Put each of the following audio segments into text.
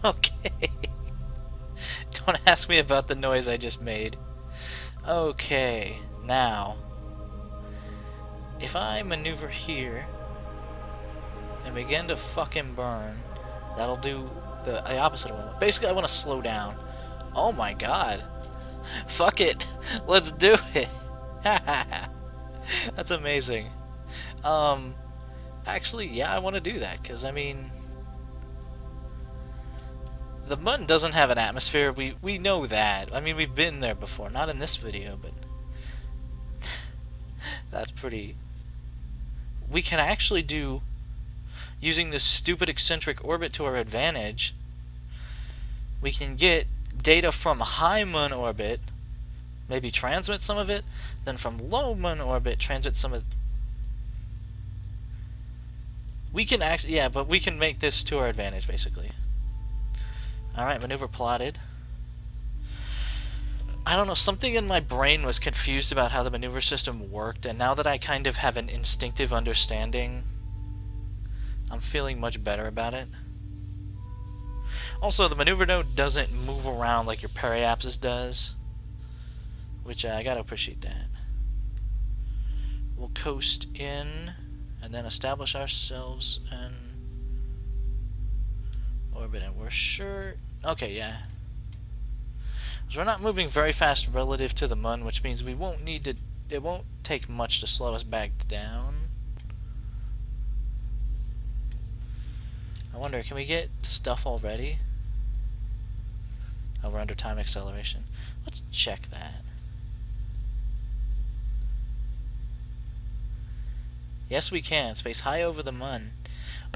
Okay. Don't ask me about the noise I just made. Okay, now, if I maneuver here and begin to fucking burn, that'll do the opposite of what. Basically, I want to slow down. Oh my god. Fuck it. Let's do it. That's amazing. Actually, yeah, I want to do that, because, I mean, the Mun doesn't have an atmosphere. We know that. I mean, we've been there before. Not in this video, but that's pretty... We can actually do, using this stupid eccentric orbit to our advantage, we can get data from high Mun orbit, maybe transmit some of it, then from low Mun orbit transmit some of... We can actually, yeah, but we can make this to our advantage, basically. Alright, maneuver plotted. I don't know, something in my brain was confused about how the maneuver system worked, and now that I kind of have an instinctive understanding, I'm feeling much better about it. Also, the maneuver node doesn't move around like your periapsis does, which I gotta appreciate that. We'll coast in, and then establish ourselves in orbit, and we're sure... Okay, yeah. So we're not moving very fast relative to the Mun, which means we won't need to... It won't take much to slow us back down. I wonder, can we get stuff already? Oh, we're under time acceleration. Let's check that. Yes, we can. Space high over the Mun.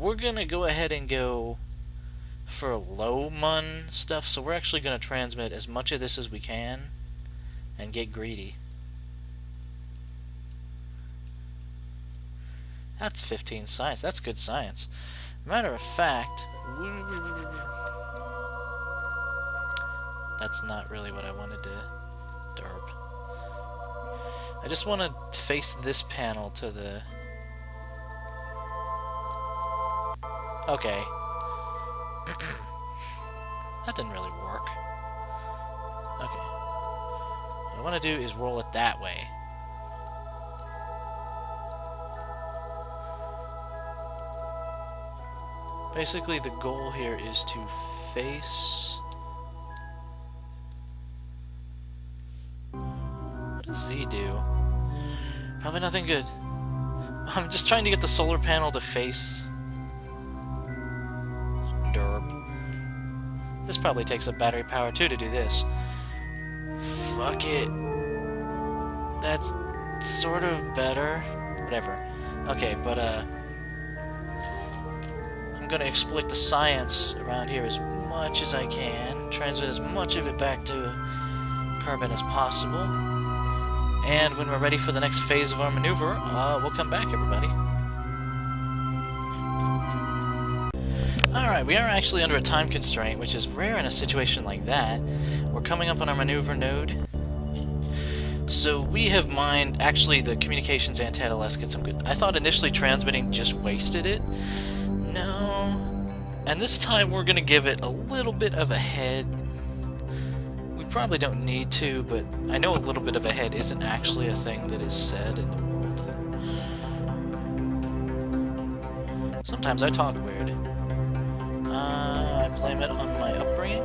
We're gonna go ahead and go for low Mun stuff, so we're actually gonna transmit as much of this as we can and get greedy. That's 15 science. That's good science. Matter of fact, that's not really what I wanted to derp. I just want to face this panel to the... Okay. That didn't really work. Okay. What I want to do is roll it that way. Basically, the goal here is to face... What does Z do? Probably nothing good. I'm just trying to get the solar panel to face... Derp. This probably takes up battery power too to do this. Fuck it. That's sort of better. Whatever. Okay, but I'm gonna exploit the science around here as much as I can. Transmit as much of it back to Carbon as possible. And when we're ready for the next phase of our maneuver, we'll come back, everybody. Alright, we are actually under a time constraint, which is rare in a situation like that. We're coming up on our maneuver node. So we have mined... Actually, the communications antenna, let's get some good... I thought initially transmitting just wasted it. No. And this time we're going to give it a little bit of a head. We probably don't need to, but I know a little bit of a head isn't actually a thing that is said in the world. Sometimes I talk weird. I blame it on my upbringing.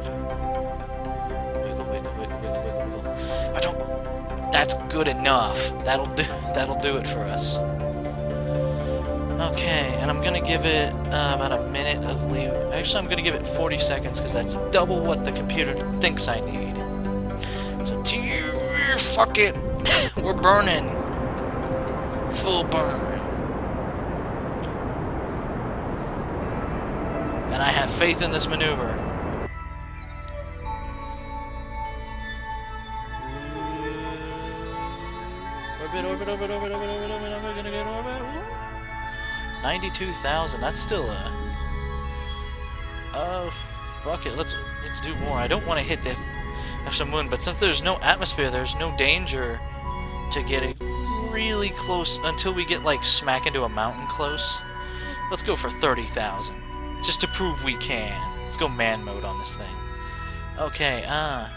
Wiggle, wiggle, wiggle, wiggle, wiggle, wiggle. I don't... That's good enough. That'll do it for us. Okay, and I'm gonna give it about a minute of leave. Actually, I'm gonna give it 40 seconds because that's double what the computer thinks I need. So, fuck it. We're burning. Full burn. And I have faith in this maneuver. Orbit, orbit, orbit, orbit, orbit, orbit, orbit, orbit, gonna get orbit. 92,000, that's still a... Oh, fuck it, let's do more. I don't want to hit the actual Mun, but since there's no atmosphere, there's no danger to get it really close until we get, like, smack into a mountain close. Let's go for 30,000. Just to prove we can. Let's go man mode on this thing. Okay, and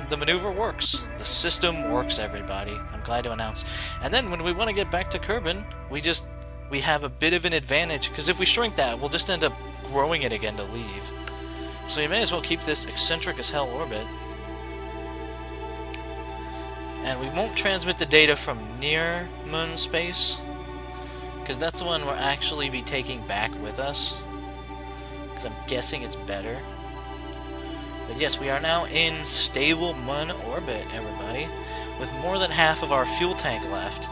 the maneuver works. The system works, everybody. I'm glad to announce. And then when we want to get back to Kerbin, we have a bit of an advantage, because if we shrink that, we'll just end up growing it again to leave. So we may as well keep this eccentric as hell orbit. And we won't transmit the data from near moon space, because that's the one we'll actually be taking back with us. Because I'm guessing it's better. But yes, we are now in stable moon orbit, everybody, with more than half of our fuel tank left.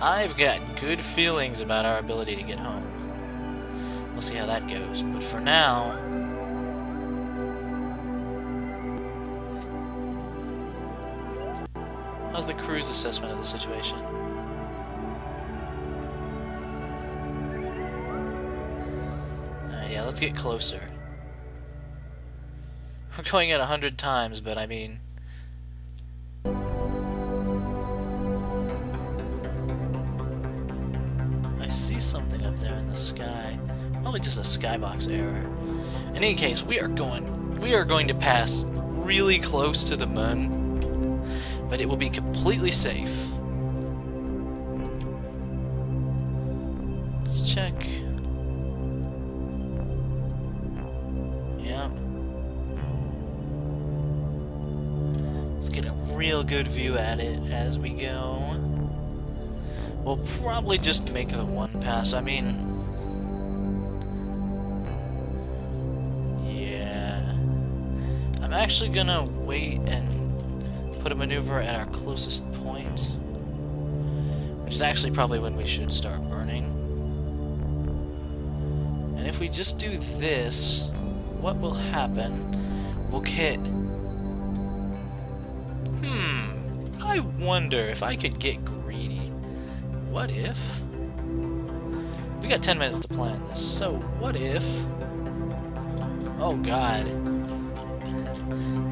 I've got good feelings about our ability to get home. We'll see how that goes. But for now, how's the crew's assessment of the situation? Yeah, let's get closer. We're going at 100 times, but I mean... I see something up there in the sky. Probably just a skybox error. In any case, we are going to pass really close to the moon, but it will be completely safe. Let's check. Yeah. Let's get a real good view at it as we go. We'll probably just make the one pass. I mean, yeah. I'm actually gonna wait and put a maneuver at our closest point, which is actually probably when we should start burning. And if we just do this, what will happen? We'll get... I wonder if I could get greedy. What if... We got 10 minutes to plan this, so what if... Oh god.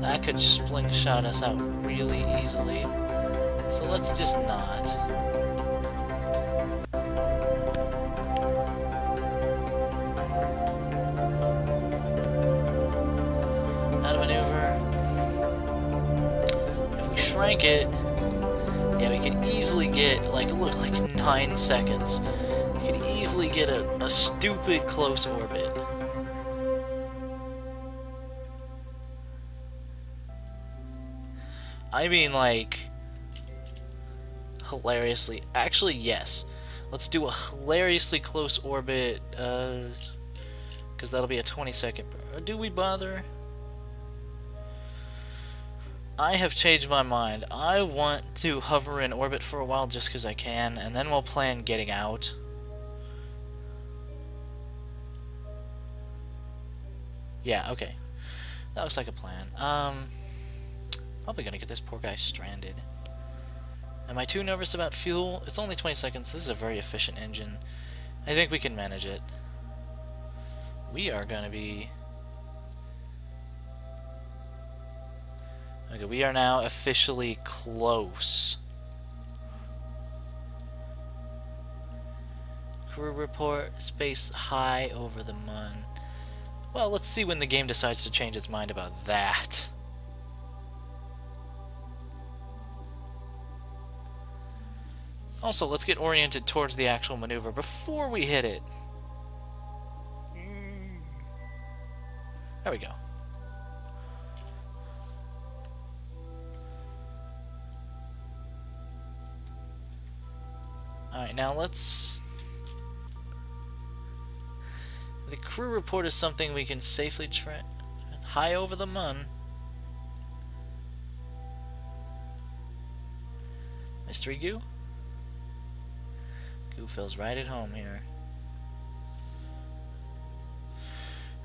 That could slingshot us out really easily. So let's just not. Out of maneuver. If we shrank it, yeah, we could easily get, like, look, like 9 seconds. We could easily get a stupid close orbit. I mean, like, hilariously. Actually, yes. Let's do a hilariously close orbit, because that'll be a 20-second. Do we bother? I have changed my mind. I want to hover in orbit for a while just because I can, and then we'll plan getting out. Yeah, okay. That looks like a plan. Probably gonna get this poor guy stranded. Am I too nervous about fuel? It's only 20 seconds. This is a very efficient engine. I think we can manage it. We are gonna be... Okay, we are now officially close. Crew report, space high over the moon. Well, let's see when the game decides to change its mind about that. Also, let's get oriented towards the actual maneuver before we hit it. There we go. Alright, now let's... The crew report is something we can safely high over the moon. Mystery goo? Goo feels right at home here.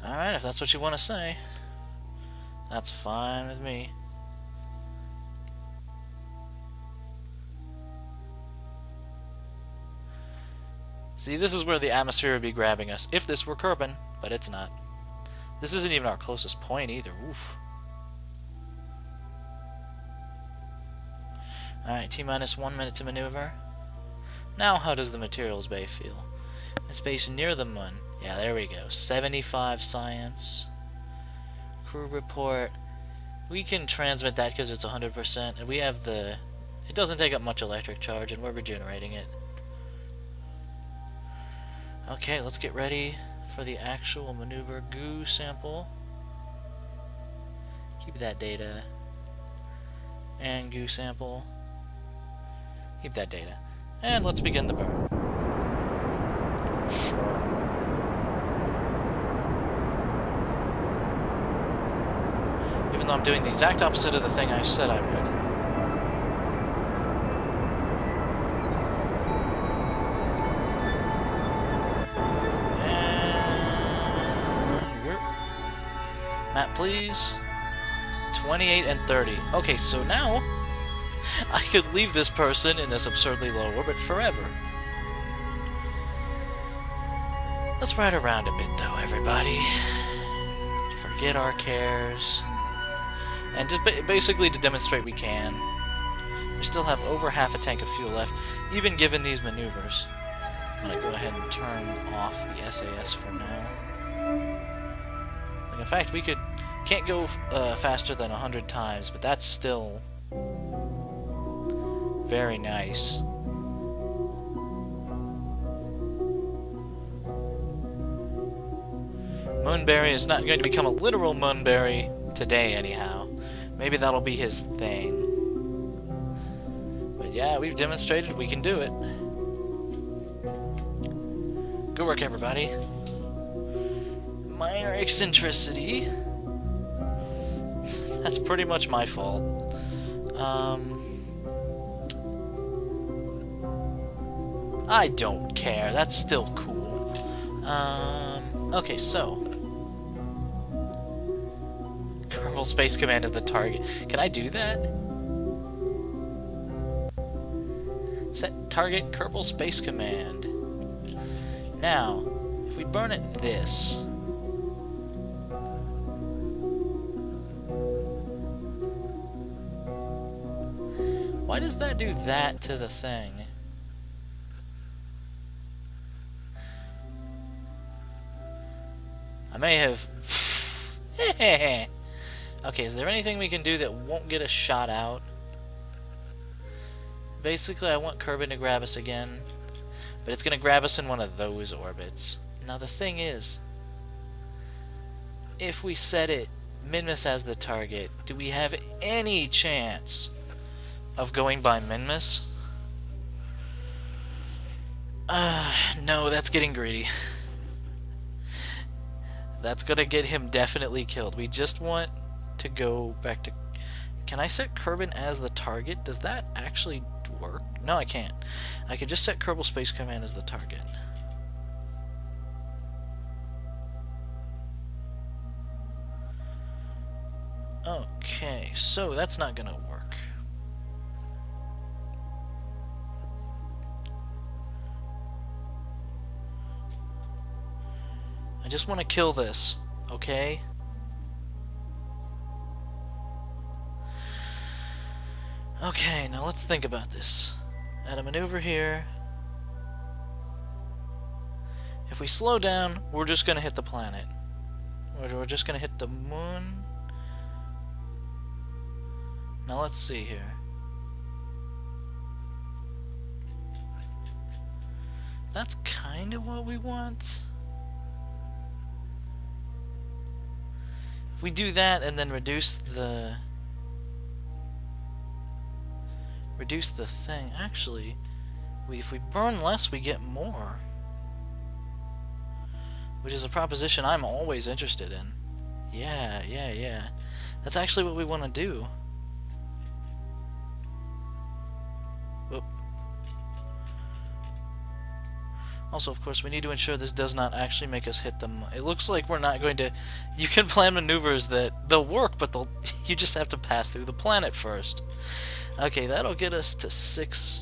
Alright, if that's what you want to say, that's fine with me. See, this is where the atmosphere would be grabbing us, if this were Kerbin, but it's not. This isn't even our closest point either, oof. Alright, T-minus 1 minute to maneuver. Now how does the materials bay feel? It's based near the moon. Yeah, there we go. 75 science. Crew report. We can transmit that because it's 100%, and we have the... It doesn't take up much electric charge, and we're regenerating it. Okay, let's get ready for the actual maneuver. Goo sample. Keep that data. And goo sample. Keep that data. And let's begin the burn. Sure. Even though I'm doing the exact opposite of the thing I said I would. Map, please. 28 and 30. Okay, so now I could leave this person in this absurdly low orbit forever. Let's ride around a bit, though, everybody. Forget our cares. And just basically to demonstrate we can. We still have over half a tank of fuel left, even given these maneuvers. I'm gonna go ahead and turn off the SAS for now. In fact, we can't go faster than 100 times, but that's still very nice. Moonberry is not going to become a literal Moonberry today, anyhow. Maybe that'll be his thing. But yeah, we've demonstrated we can do it. Good work, everybody. Minor eccentricity. That's pretty much my fault. I don't care. That's still cool. Okay, so. Kerbal Space Command is the target. Can I do that? Set target Kerbal Space Command. Now, if we burn it this. Why does that do that to the thing? I may have... Okay, is there anything we can do that won't get us shot out? Basically, I want Kerbin to grab us again, but it's going to grab us in one of those orbits. Now, the thing is, if we set it, Minmus as the target, do we have any chance of going by Minmus? No, that's getting greedy. That's gonna get him definitely killed. We just want to go back to... Can I set Kerbin as the target? Does that actually work? No, I can't. I could just set Kerbal Space Command as the target. Okay, so that's not gonna work. I just want to kill this, okay? Okay, now let's think about this. Add a maneuver here. If we slow down, we're just going to hit the planet. We're just going to hit the moon. Now let's see here. That's kind of what we want. If we do that and then reduce the thing, actually, if we burn less, we get more. Which is a proposition I'm always interested in. Yeah. That's actually what we want to do. Whoop. Also, of course, we need to ensure this does not actually make us hit them. It looks like we're not going to... You can plan maneuvers that they'll work, but you just have to pass through the planet first. Okay, that'll get us to 6.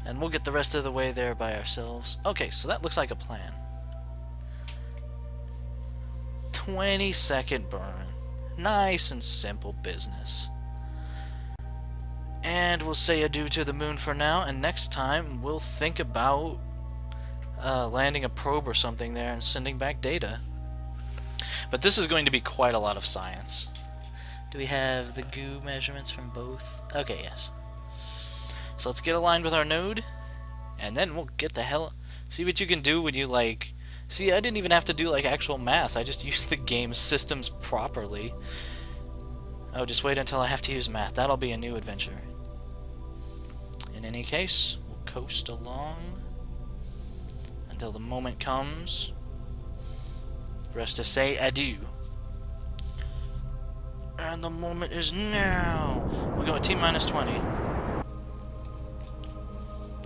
And we'll get the rest of the way there by ourselves. Okay, so that looks like a plan. 20-second burn. Nice and simple business. And we'll say adieu to the moon for now, and next time we'll think about landing a probe or something there and sending back data. But this is going to be quite a lot of science. Do we have the goo measurements from both? Okay, yes. So let's get aligned with our node, and then we'll get the hell... See what you can do when you, like... See, I didn't even have to do, like, actual math. I just used the game systems properly. Oh, just wait until I have to use math. That'll be a new adventure. In any case, we'll coast along until the moment comes for us to say adieu. And the moment is now. We'll go at T-minus 20.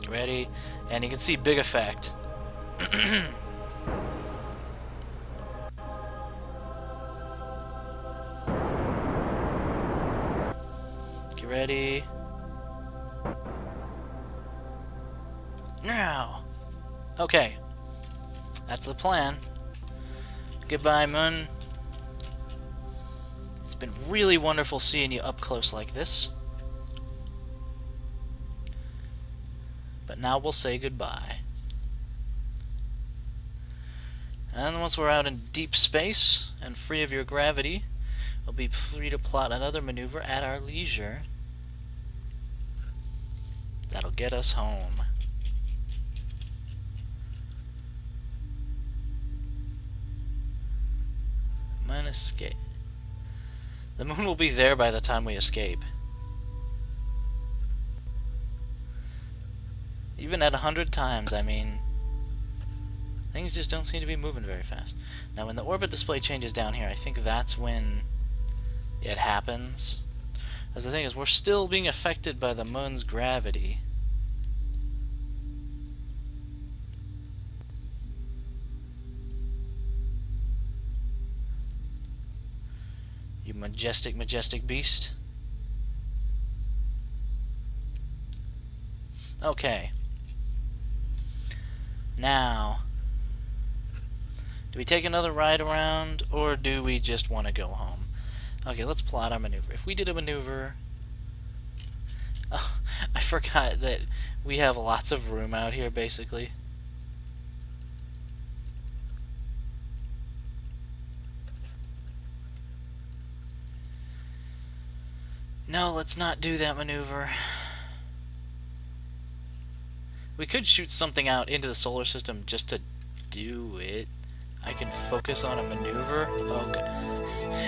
Ready? And you can see big effect. Get ready. Now. Okay. That's the plan. Goodbye, Moon. It's been really wonderful seeing you up close like this. But now we'll say goodbye. And once we're out in deep space and free of your gravity, we'll be free to plot another maneuver at our leisure. That'll get us home. Moon escape. The moon will be there by the time we escape. Even at 100 times, I mean, things just don't seem to be moving very fast. Now, when the orbit display changes down here, I think that's when it happens. Because the thing is, we're still being affected by the moon's gravity. You majestic, majestic beast. Okay. Now, do we take another ride around, or do we just want to go home? Okay, let's plot our maneuver. If we did a maneuver... Oh, I forgot that we have lots of room out here, basically. No, let's not do that maneuver. We could shoot something out into the solar system just to do it. I can focus on a maneuver. Okay.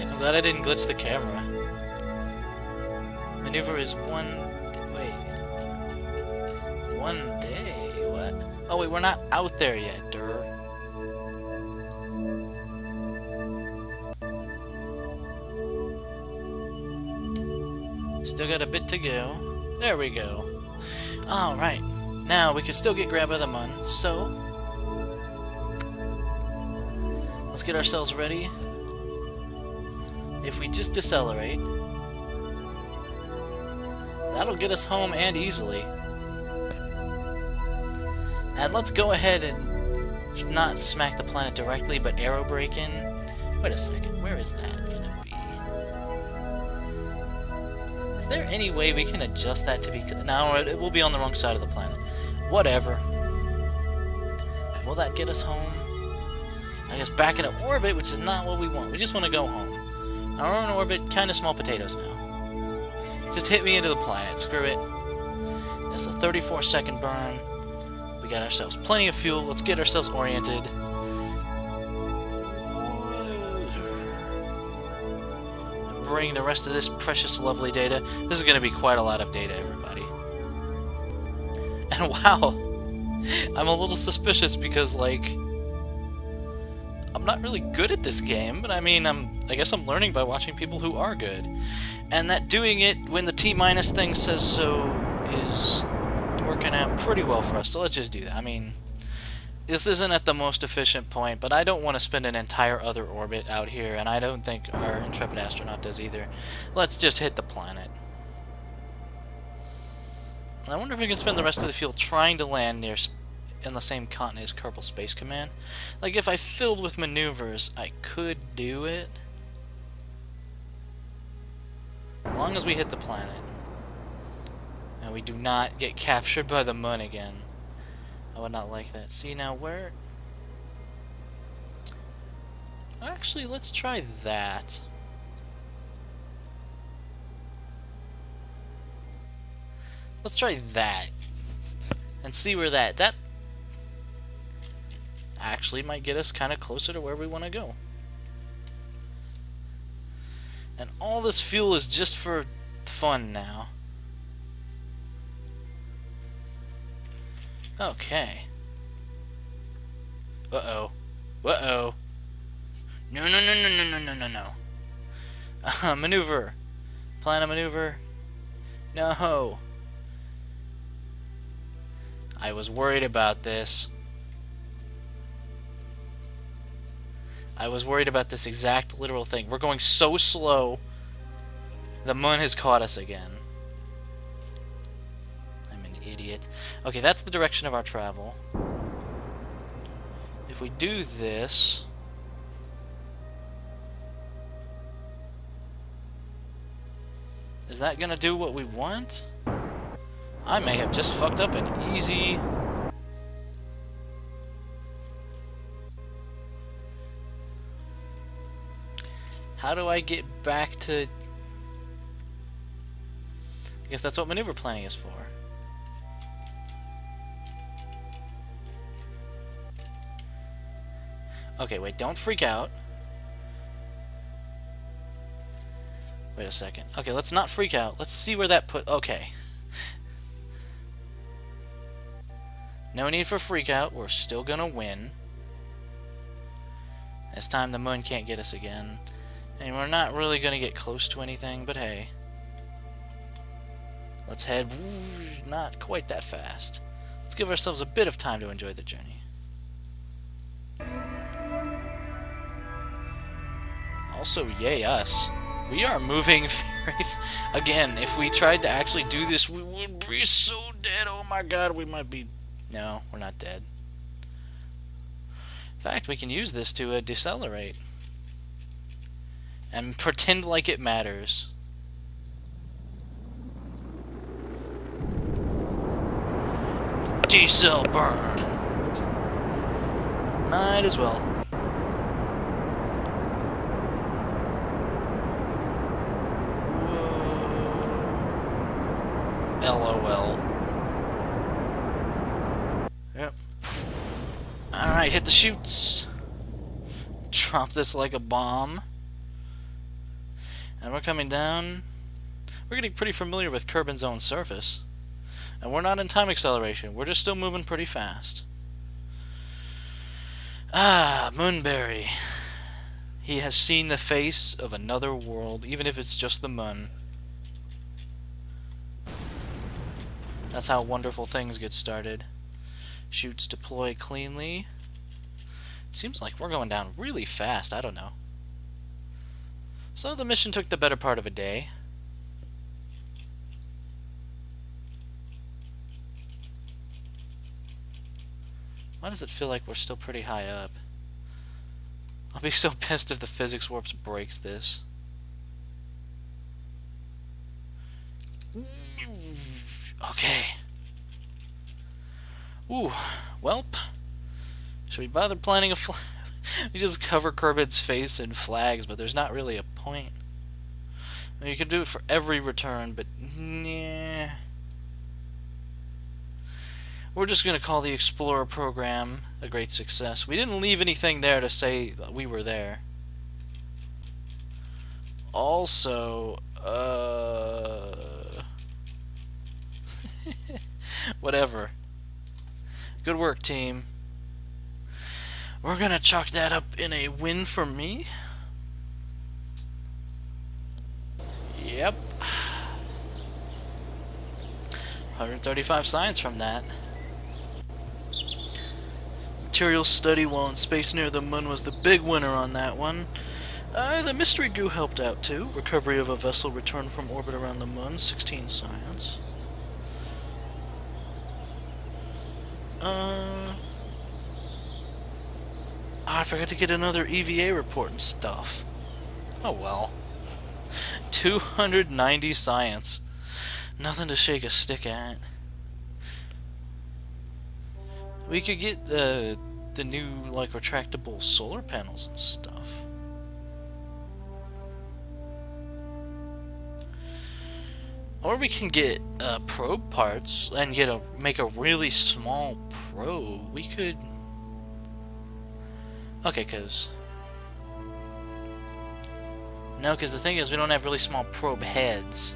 I'm glad I didn't glitch the camera. Maneuver is one... Wait. 1 day? What? Oh wait, we're not out there yet, durr. Still got a bit to go. There we go. Alright. Now, we could still get grabbed by the moon, so... Let's get ourselves ready. If we just decelerate... That'll get us home and easily. And let's go ahead and not smack the planet directly, but aerobrake in. Wait a second, where is that gonna be? Is there any way we can adjust that to be... No, it will be on the wrong side of the planet. Whatever. Will that get us home? I guess back in orbit, which is not what we want. We just want to go home. Our own orbit, kind of small potatoes now. Just hit me into the planet. Screw it. That's a 34-second burn. We got ourselves plenty of fuel. Let's get ourselves oriented. Bring the rest of this precious, lovely data. This is going to be quite a lot of data, everybody. And wow, I'm a little suspicious because, like, I'm not really good at this game, but I mean, I guess I'm learning by watching people who are good. And that doing it when the T-minus thing says so is working out pretty well for us, so let's just do that. I mean, this isn't at the most efficient point, but I don't want to spend an entire other orbit out here, and I don't think our intrepid astronaut does either. Let's just hit the planet. I wonder if we can spend the rest of the fuel trying to land near in the same continent as Kerbal Space Command. Like, if I filled with maneuvers, I could do it. As long as we hit the planet. And we do not get captured by the moon again. I would not like that. See, now where... Actually, let's try that. Let's try that. And see where that actually might get us kind of closer to where we want to go. And all this fuel is just for fun now. Okay. Uh-oh. Uh-oh. No, no, no, no, no, no, no, no, no. Maneuver. Plan a maneuver. No. I was worried about this. I was worried about this exact literal thing. We're going so slow. The moon has caught us again. I'm an idiot. Okay, that's the direction of our travel. If we do this... Is that gonna do what we want? I may have just fucked up an easy... How do I get back to... I guess that's what maneuver planning is for. Okay, wait, don't freak out. Wait a second. Okay, let's not freak out. Let's see where that put... Okay. No need for freak out. We're still gonna win. This time the moon can't get us again. And we're not really gonna get close to anything, but hey. Let's head... Not quite that fast. Let's give ourselves a bit of time to enjoy the journey. Also, yay us. We are moving very... Again, if we tried to actually do this, we would be so dead. Oh my god, we might be... No, we're not dead. In fact, we can use this to decelerate. And pretend like it matters. Decel burn! Might as well. LOL. Yep. Alright, hit the chutes. Drop this like a bomb. And we're coming down. We're getting pretty familiar with Kerbin's own surface. And we're not in time acceleration. We're just still moving pretty fast. Ah, Moonberry. He has seen the face of another world, even if it's just the moon. That's how wonderful things get started. Chutes deploy cleanly. Seems like we're going down really fast. I don't know. So the mission took the better part of a day. Why does it feel like we're still pretty high up? I'll be so pissed if the physics warps breaks this. Okay. Ooh, welp. Should we bother planning a flag? We just cover Kerbin's face in flags, but there's not really a point. I mean, you could do it for every return, but nah. We're just going to call the Explorer program a great success. We didn't leave anything there to say that we were there. Also, whatever. Good work, team. We're gonna chalk that up in a win for me. Yep. 135 science from that. Material study while in space near the moon was the big winner on that one. The mystery goo helped out too. Recovery of a vessel returned from orbit around the moon, 16 science. I forgot to get another EVA report and stuff. Oh well. 290 science. Nothing to shake a stick at. We could get the new, like, retractable solar panels and stuff. Or we can get probe parts and make a really small probe. We could... Okay, cause... No, because the thing is, we don't have really small probe heads.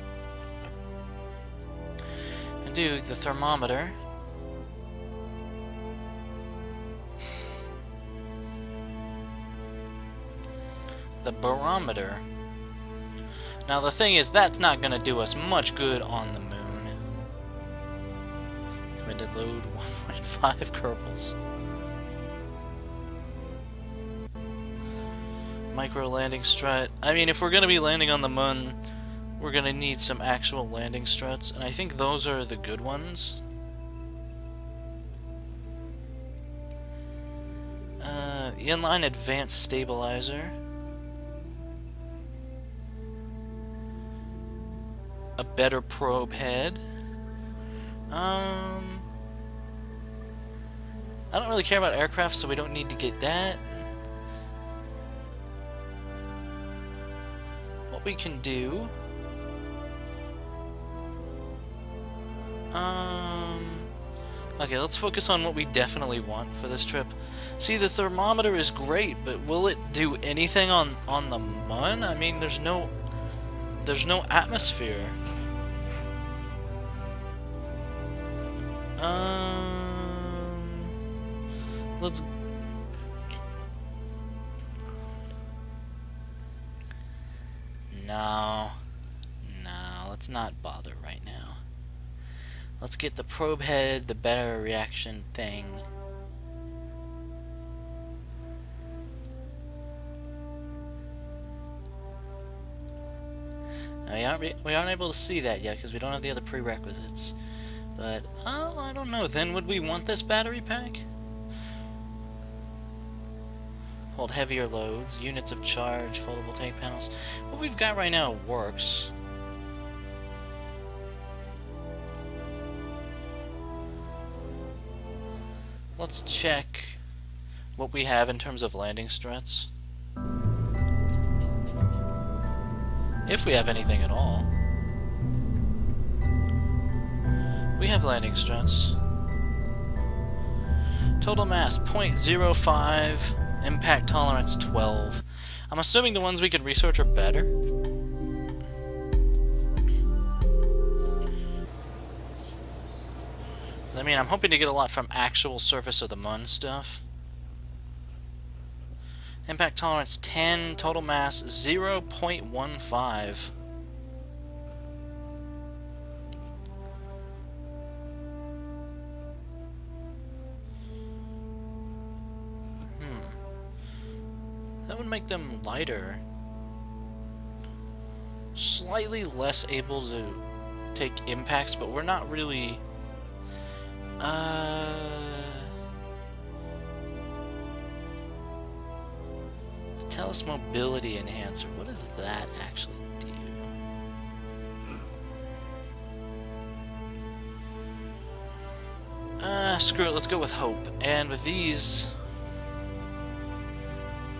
And do the thermometer. The barometer. Now the thing is, that's not going to do us much good on the moon. Recommended load 1.5 Kerbals. Micro landing strut. I mean, if we're going to be landing on the moon, we're going to need some actual landing struts, and I think those are the good ones. Inline advanced stabilizer. A better probe head. I don't really care about aircraft, so we don't need to get that. What we can do... Okay, let's focus on what we definitely want for this trip. See, the thermometer is great, but will it do anything on the moon? I mean, there's no atmosphere. Let's... No, let's not bother right now. Let's get the probe head, the better reaction thing. Now, we aren't able to see that yet because we don't have the other prerequisites. But, oh, I don't know. Then would we want this battery pack? Hold heavier loads, units of charge, photovoltaic panels. What we've got right now works. Let's check what we have in terms of landing struts. If we have anything at all. We have landing struts. Total mass 0.05, impact tolerance 12. I'm assuming the ones we can research are better. I mean, I'm hoping to get a lot from actual surface of the moon stuff. Impact tolerance 10, total mass 0.15. That would make them lighter. Slightly less able to take impacts, but we're not really... Tellus mobility enhancer. What does that actually do? Screw it, let's go with hope. And with these,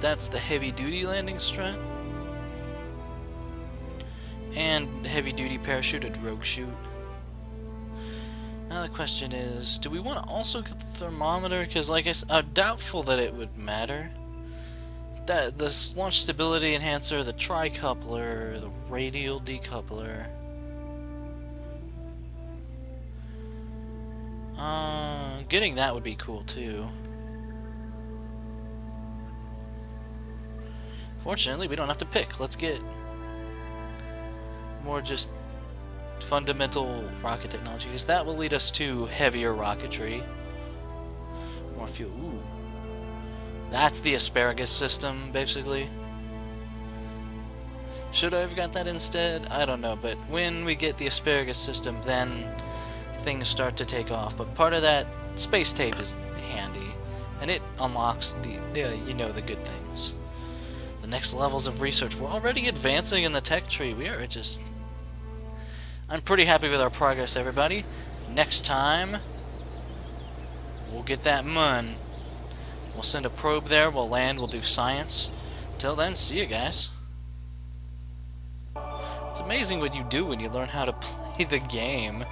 that's the heavy-duty landing strut. And heavy-duty parachuted rogue chute. Now the question is, do we want to also get the thermometer? Because, like I said, I'm doubtful that it would matter. This launch stability enhancer, the tri-coupler, the radial decoupler. Getting that would be cool too. Fortunately, we don't have to pick. Let's get more just fundamental rocket technology, because that will lead us to heavier rocketry. More fuel. Ooh. That's the asparagus system, basically. Should I have got that instead? I don't know, but when we get the asparagus system, then things start to take off. But part of that space tape is handy, and it unlocks the good things. The next levels of research. We're already advancing in the tech tree. We are just... I'm pretty happy with our progress, everybody. Next time, We'll get that mun. We'll send a probe there, we'll land, we'll do science. Till then, see you guys. It's amazing what you do when you learn how to play the game.